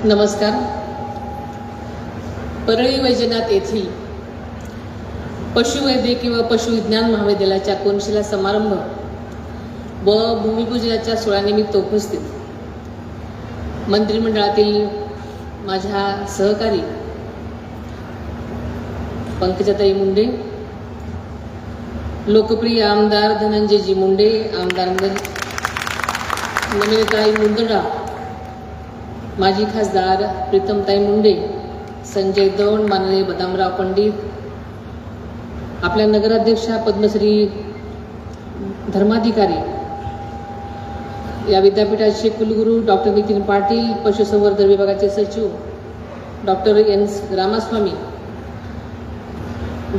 नमस्कार. परळी वैजनाथ येथील पशुवैद्यकीय व पशुविज्ञान महाविद्यालयाच्या कोनशिला समारंभ व भूमिपूजनाच्या सोहळ्यानिमित्त उपस्थित मंत्रिमंडळातील माझ्या सहकारी पंकजाताई मुंडे, लोकप्रिय आमदार धनंजयजी मुंडे, आमदार नमिताताई मुंदडा, माजी खासदार प्रीतमताई मुंडे, संजय दौंड, माननीय बदामराव पंडित, आपल्या नगराध्यक्षा पद्मश्री धर्माधिकारी, या विद्यापीठाचे कुलगुरू डॉक्टर नितीन पाटील, पशुसंवर्धन विभागाचे सचिव डॉक्टर एन रामास्वामी,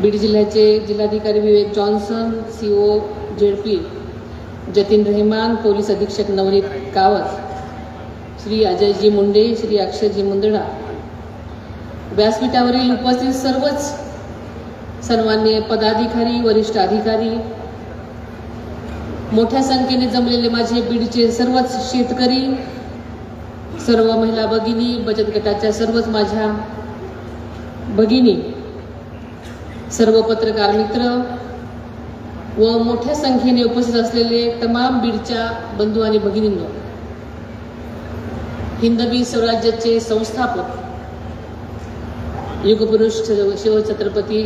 बीड जिल्ह्याचे जिल्हाधिकारी Vivek Johnson, CO ZP Jatin Rahman, police अधीक्षक नवनीत कावत, श्री अजयजी मुंडे, श्री अक्षयजी मुंदडा, व्यासपीठावरील उपस्थित सर्वच सन्माननीय पदाधिकारी, वरिष्ठ अधिकारी, मोठ्या संख्येने जमलेले माझे बीडचे सर्वच शेतकरी, सर्व महिला भगिनी, बचत गटाच्या सर्वच माझ्या भगिनी, सर्व पत्रकार मित्र व मोठ्या संख्येने उपस्थित असलेले तमाम बीडच्या बंधू आणि भगिनींनो, हिंदवी स्वराज्याचे संस्थापक युगपुरुष शिवछत्रपती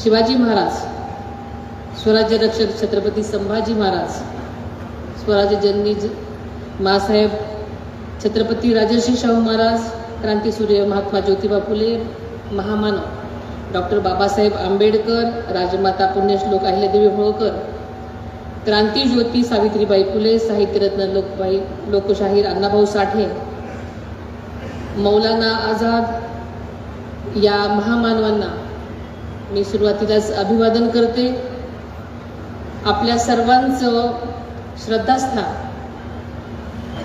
शिवाजी महाराज, स्वराज्य रक्षक छत्रपती संभाजी महाराज, स्वराज्य जननी माँसाहेब छत्रपती राजर्षी शाहू महाराज, क्रांतीसूर्य महात्मा ज्योतिबा फुले, महामानव डॉक्टर बाबासाहेब आंबेडकर, राजमाता पुण्यश्लोक अहिल्यादेवी होळकर, क्रांतीज्योती सावित्रीबाई फुले, साहित्यरत्न लोकशाहीर अण्णाभाऊ साठे, मौलाना आझाद, या महामानवांना मी सुरुवातीलाच अभिवादन करते. आपल्या सर्वांचं श्रद्धास्थान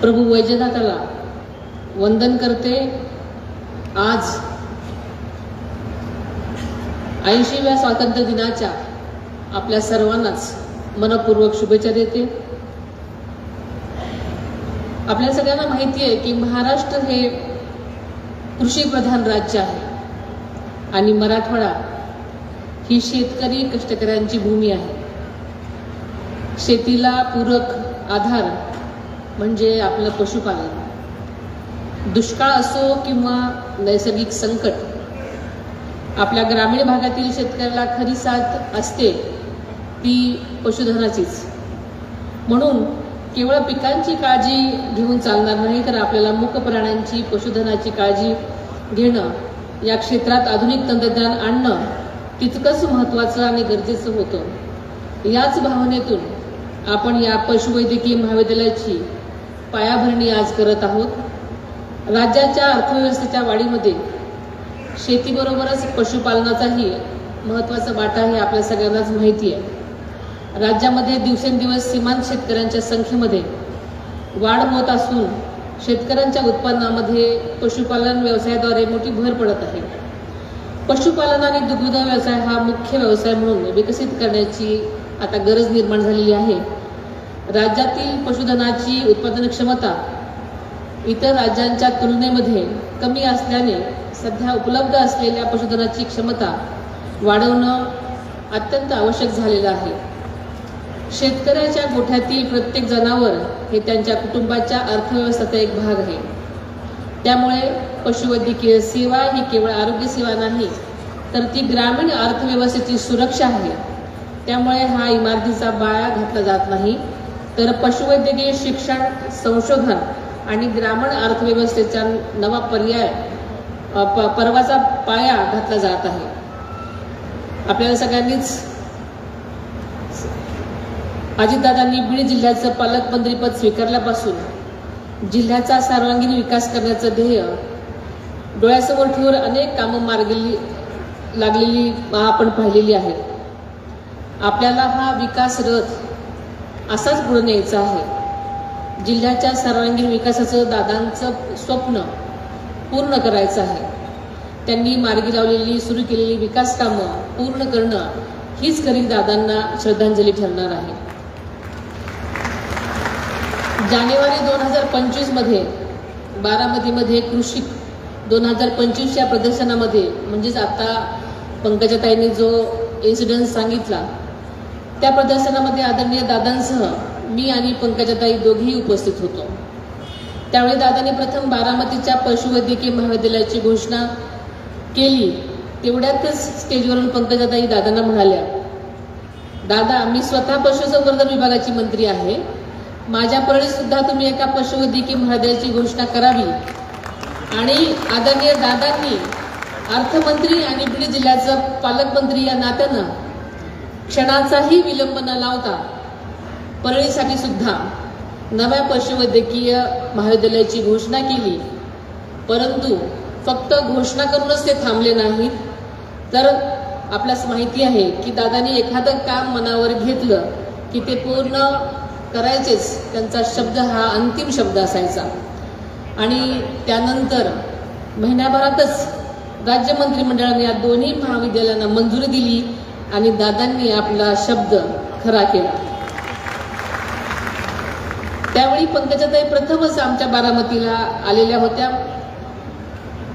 प्रभू वैजनाथाला वंदन करते. आज 80व्या स्वातंत्र्य दिनाच्या आपल्या सर्वांनाच मनपूर्वक शुभेच्छा देते. आपल्या सगळ्यांना माहिती आहे की महाराष्ट्र हे कृषीप्रधान राज्य आहे आणि मराठवाडा ही शेतकरी कष्टकऱ्यांची भूमी आहे. शेतीला पूरक आधार म्हणजे आपलं पशुपालन. दुष्काळ असो किंवा नैसर्गिक संकट, आपल्या ग्रामीण भागातील शेतकऱ्याला खरी साथ असते ती पशुधनाचीच. म्हणून केवळ पिकांची काळजी घेऊन चालणार नाही, तर आपल्याला मूक प्राण्यांची, पशुधनाची काळजी घेणं, या क्षेत्रात आधुनिक तंत्रज्ञान आणणं तितकंच महत्त्वाचं आणि गरजेचं होतं. याच भावनेतून आपण या पशुवैद्यकीय महाविद्यालयाची पायाभरणी आज करत आहोत. राज्याच्या अर्थव्यवस्थेच्या वाढीमध्ये शेतीबरोबरच पशुपालनाचाही महत्त्वाचा वाटा हे आपल्या सगळ्यांनाच माहिती आहे. राज्यामध्ये दिवसेंदिवस सीमांत शेतकऱ्यांच्या संख्येमध्ये वाढ होत असून शेतकऱ्यांच्या उत्पन्नामध्ये पशुपालन व्यवसायाद्वारे मोठी भर पडत आहे. पशुपालन आणि दुग्ध व्यवसाय हा मुख्य व्यवसाय म्हणून विकसित करण्याची आता गरज निर्माण झालेली आहे. राज्यातील पशुधनाची उत्पादन क्षमता इतर राज्यांच्या तुलनेमध्ये कमी असल्याने सध्या उपलब्ध असलेल्या पशुधनाची क्षमता वाढवणं अत्यंत आवश्यक झालेलं आहे. शेतकऱ्याच्या गोठ्यातील प्रत्येक जनावर हे त्यांच्या कुटुंबाच्या अर्थव्यवस्थेचा एक भाग आहे. त्यामुळे पशुवैद्यकीय सेवा ही केवळ आरोग्य सेवा नाही, तर ती ग्रामीण अर्थव्यवस्थेची सुरक्षा आहे. त्यामुळे हा इमारतीचा पाया घातला जात नाही, तर पशुवैद्यकीय शिक्षण, संशोधन आणि ग्रामीण अर्थव्यवस्थेचा नवा पर्याय पर्वाचा पाया घातला जात आहे. आपल्याला सगळ्यांनीच अजितदादांनी बीड जिल्ह्याचं पालकमंत्रीपद स्वीकारल्यापासून जिल्ह्याचा सर्वांगीण विकास करण्याचं ध्येय डोळ्यासमोर ठेवून अनेक कामं मार्गी लागलेली आपण पाहिलेली आहेत. आपल्याला हा विकास रथ असाच पुढे न्यायचा आहे. जिल्ह्याच्या सर्वांगीण विकासाचं दादांचं स्वप्न पूर्ण करायचं आहे. त्यांनी मार्गी लावलेली, सुरू केलेली विकास कामं पूर्ण करणं हीच खरी दादांना श्रद्धांजली ठरणार आहे. जानेवारी 2025 मध्ये बारामतीमध्ये कृषी 2025 या प्रदर्शनामध्ये, म्हणजेच आता पंकजाताईंनी जो इन्सिडेंट सांगितला त्या प्रदर्शनामध्ये आदरणीय दादांसह मी आणि पंकजाताई दोघेही उपस्थित होतो. त्यावेळी दादांनी प्रथम बारामतीच्या पशुवैद्यकीय महाविद्यालयाची घोषणा केली. तेवढ्यातच स्टेजवरून पंकजाताई दादांना म्हणाल्या, दादा मी स्वतः पशुसंवर्धन विभागाची मंत्री आहे, माझ्या परळीत सुद्धा तुम्ही एका पशुवैद्यकीय महाविद्यालयाची घोषणा करावी. आणि आदरणीय दादांनी अर्थमंत्री आणि बीड जिल्ह्याचं पालकमंत्री या नात्यानं क्षणाचाही विलंब न लावता परळीसाठी सुद्धा नव्या पशुवैद्यकीय महाविद्यालयाची घोषणा केली. परंतु फक्त घोषणा करूनच ते थांबले नाहीत, तर आपल्यास माहिती आहे की दादांनी एखादं काम मनावर घेतलं की ते पूर्ण करायचेच. त्यांचा शब्द हा अंतिम शब्द असायचा. आणि त्यानंतर महिन्याभरातच राज्य मंत्रिमंडळाने या दोन्ही महाविद्यालयांना मंजुरी दिली आणि दादांनी आपला शब्द खरा केला. त्यावेळी पंकजाताई प्रथमच आमच्या बारामतीला आलेल्या होत्या.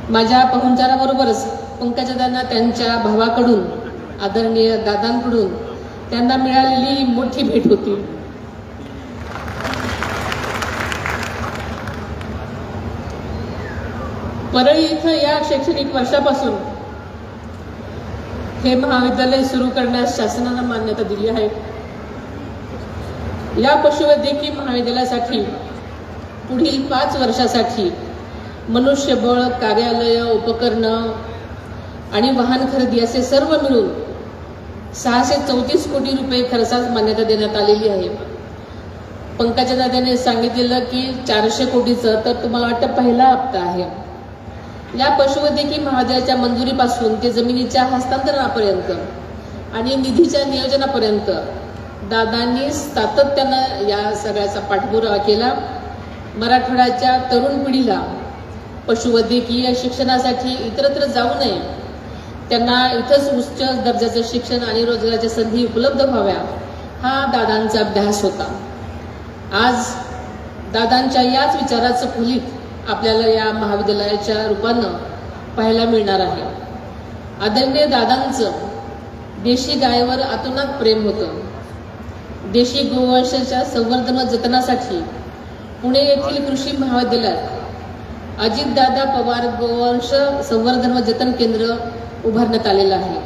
माझ्या पाहुणचाराबरोबरच पंकजाताईंना त्यांच्या भावाकडून आदरणीय दादांकडून त्यांना मिळालेली मोठी भेट होती. परळी इथं या शैक्षणिक वर्षापासून हे महाविद्यालय सुरू करण्यास शासनानं मान्यता दिली आहे. या पशुवैद्यकीय महाविद्यालयासाठी पुढील 5 वर्षासाठी मनुष्यबळ, कार्यालय, उपकरणं आणि वाहन खरेदी असे सर्व मिळून 634 कोटी रुपये खर्चास मान्यता देण्यात आलेली आहे. पंकजाताईंनी सांगितलेलं की 400 कोटीचं, तर तुम्हाला वाटतं पहिला हप्ता आहे. या पशुवैद्यकीय महाविद्यालयाच्या मंजुरीपासून ते जमिनीच्या हस्तांतरणापर्यंत आणि निधीच्या नियोजनापर्यंत दादांनी सातत्यानं या सगळ्याचा पाठपुरावा केला. मराठवाड्याच्या तरुण पिढीला पशुवैद्यकीय शिक्षणासाठी इतरत्र जाऊ नये, त्यांना इथंच उच्च दर्जाचं शिक्षण आणि रोजगाराच्या संधी उपलब्ध व्हाव्या, हा दादांचा अभ्यास होता. आज दादांच्या याच विचाराचं फलित आपल्याला या महाविद्यालयाच्या रूपानं पाहायला मिळणार आहे. आदरणीय दादांचं देशी गायीवर अतोनात प्रेम होतं. देशी गोवंशाच्या संवर्धन व जतनासाठी पुणे येथील कृषी महाविद्यालयात अजितदादा पवार गोवंश संवर्धन व जतन केंद्र उभारण्यात आलेलं आहे.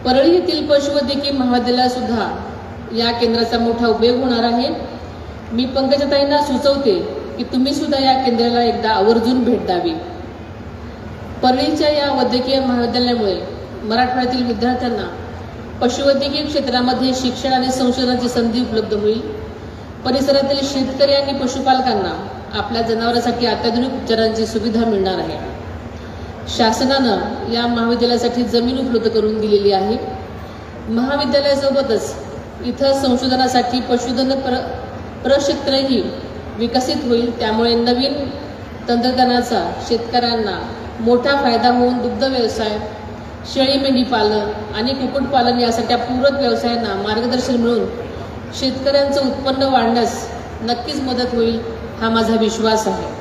परळी येथील पशुवैद्यकीय महाविद्यालयात सुद्धा या केंद्राचा मोठा उपयोग होणार आहे. मी पंकजाताईंना सुचवते की तुम्ही सुद्धा या केंद्राला एकदा आवर्जून भेट द्यावी. परळीच्या या वैद्यकीय महाविद्यालयामुळे मराठवाड्यातील विद्यार्थ्यांना पशुवैद्यकीय क्षेत्रामध्ये शिक्षण आणि संशोधनाची संधी उपलब्ध होईल. परिसरातील शेतकरी आणि पशुपालकांना आपल्या जनावरांसाठी अत्याधुनिक उपचारांची सुविधा मिळणार आहे. शासनानं या महाविद्यालयासाठी जमीन उपलब्ध करून दिलेली आहे. महाविद्यालयासोबतच इथं संशोधनासाठी पशुधन प्रक्षेत्रही विकसित होईल. त्यामुळे नवीन तंत्रज्ञानाचा शेतकऱ्यांना मोठा फायदा होऊन दुग्ध व्यवसाय, शेळी मेंढी पालन आणि कुक्कुटपालन यासारख्या पूरक व्यवसायांना मार्गदर्शन मिळून शेतकऱ्यांचं उत्पन्न वाढण्यास नक्कीच मदत होईल, हा माझा विश्वास आहे.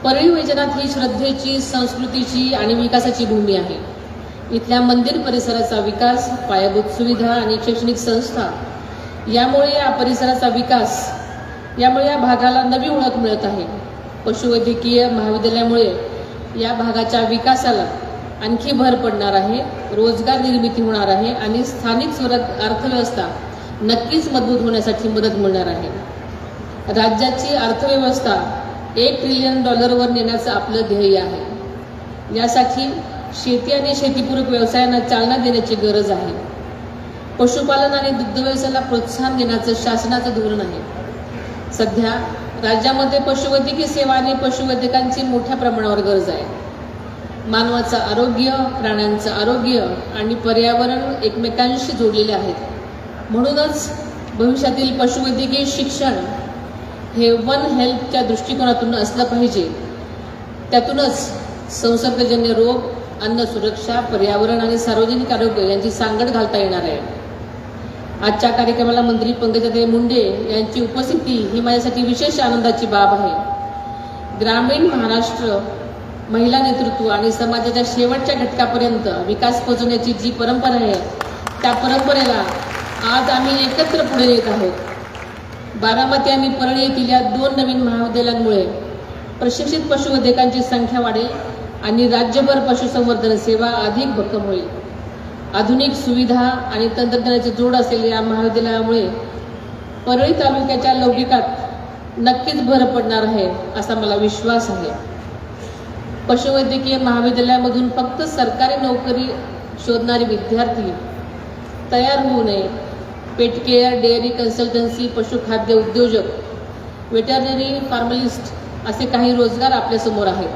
परळी वैजनाथ ही श्रद्धेची, संस्कृतीची आणि विकासाची भूमी आहे. इथल्या मंदिर परिसराचा विकास, पायाभूत सुविधा आणि शैक्षणिक संस्था यामुळे या परिसराचा विकास, यामुळे या भागाला नवी ओळख मिळत आहे. पशुवैद्यकीय महाविद्यालयामुळे या भागाच्या विकासाला आणखी भर पडणार आहे, रोजगार निर्मिती होणार आहे आणि स्थानिक अर्थव्यवस्था नक्कीच मजबूत होण्यासाठी मदत मिळणार आहे. राज्याची अर्थव्यवस्था $1 ट्रिलियन नेण्याचं आपलं ध्येय आहे. यासाठी शेती आणि शेतीपूरक व्यवसायांना चालना देण्याची गरज आहे. पशुपालन आणि दुग्ध व्यवसायाला प्रोत्साहन देण्याचं शासनाचं धोरण आहे. सध्या राज्यामध्ये पशुवैद्यकीय सेवा आणि पशुवैद्यकांची मोठ्या प्रमाणावर गरज आहे. मानवाचं आरोग्य, प्राण्यांचं आरोग्य आणि पर्यावरण एकमेकांशी जोडलेले आहेत. म्हणूनच भविष्यातील पशुवैद्यकीय शिक्षण हे वन हेल्थच्या दृष्टिकोनातून असलं पाहिजे. त्यातूनच संसर्गजन्य रोग, अन्न सुरक्षा, पर्यावरण आणि सार्वजनिक आरोग्य यांची सांगड घालता येणार आहे. आजच्या कार्यक्रमाला मंत्री पंकजाताई मुंडे यांची उपस्थिती ही माझ्यासाठी विशेष आनंदाची बाब आहे. ग्रामीण महाराष्ट्र महिला नेतृत्व आणि समाजाच्या शेवटच्या घटकापर्यंत विकास पोहोचवण्याची जी परंपरा आहे, त्या परंपरेला आज आम्ही एकत्र पुढे येत आहोत. बारामती आणि परळी येथील या 2 नवीन महाविद्यालयांमुळे प्रशिक्षित पशुवैद्यकांची संख्या वाढेल आणि राज्यभर पशुसंवर्धन सेवा अधिक भक्कम होईल. आधुनिक सुविधा आणि तंत्रज्ञानाची जोड असलेल्या या महाविद्यालयामुळे परळी तालुक्याच्या लौकिकात नक्कीच भर पडणार आहे असा मला विश्वास आहे. पशुवैद्यकीय महाविद्यालयामधून फक्त सरकारी नोकरी शोधणारे विद्यार्थी तयार होऊ नये. पेट केअर, डेअरी कन्सल्टन्सी, पशुखाद्य उद्योजक, वेटरनरी फार्मलिस्ट असे काही रोजगार आपल्यासमोर आहेत.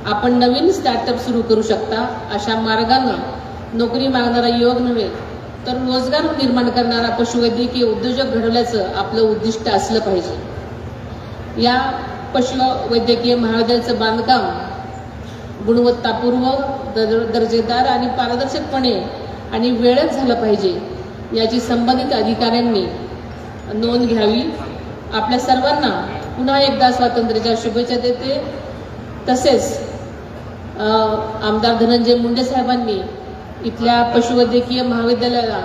आपण नवीन स्टार्टअप सुरू करू शकता. अशा मार्गानं नोकरी मागणारा युवक नव्हे तर रोजगार निर्माण करणारा पशुवैद्यकीय उद्योजक घडवल्याचं आपलं उद्दिष्ट असलं पाहिजे. या पशुवैद्यकीय महाविद्यालयाचं बांधकाम गुणवत्तापूर्वक, दर्जेदार आणि पारदर्शकपणे आणि वेळेत झालं पाहिजे याची संबंधित अधिकाऱ्यांनी नोंद घ्यावी. आपल्या सर्वांना पुन्हा एकदा स्वातंत्र्याच्या शुभेच्छा देते. तसेच आमदार धनंजय मुंडे साहेबांनी इथल्या पशुवैद्यकीय महाविद्यालयाला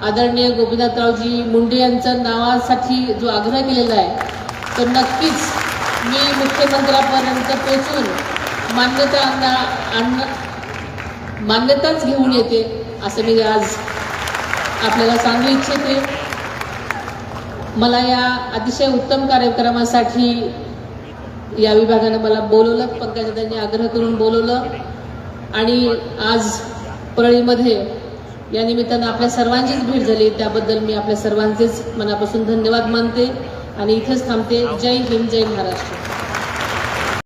आदरणीय गोपीनाथरावजी मुंडे यांच्या नावासाठी जो आग्रह केलेला आहे, तो नक्कीच मी मुख्यमंत्र्यापर्यंत पोहोचून मान्यताच घेऊन येते असं मी आज आपल्याला सांगू इच्छिते. मला या अतिशय उत्तम कार्यक्रमासाठी या विभागानं मला बोलवलं, पंकजाताईंनी आग्रह करून बोलवलं आणि आज परळीमध्ये या निमित्तानं आपल्या सर्वांचीच भेट झाली. त्याबद्दल मी आपल्या सर्वांचेच मनापासून धन्यवाद मानते आणि इथेच थांबते. जय हिंद, जय महाराष्ट्र.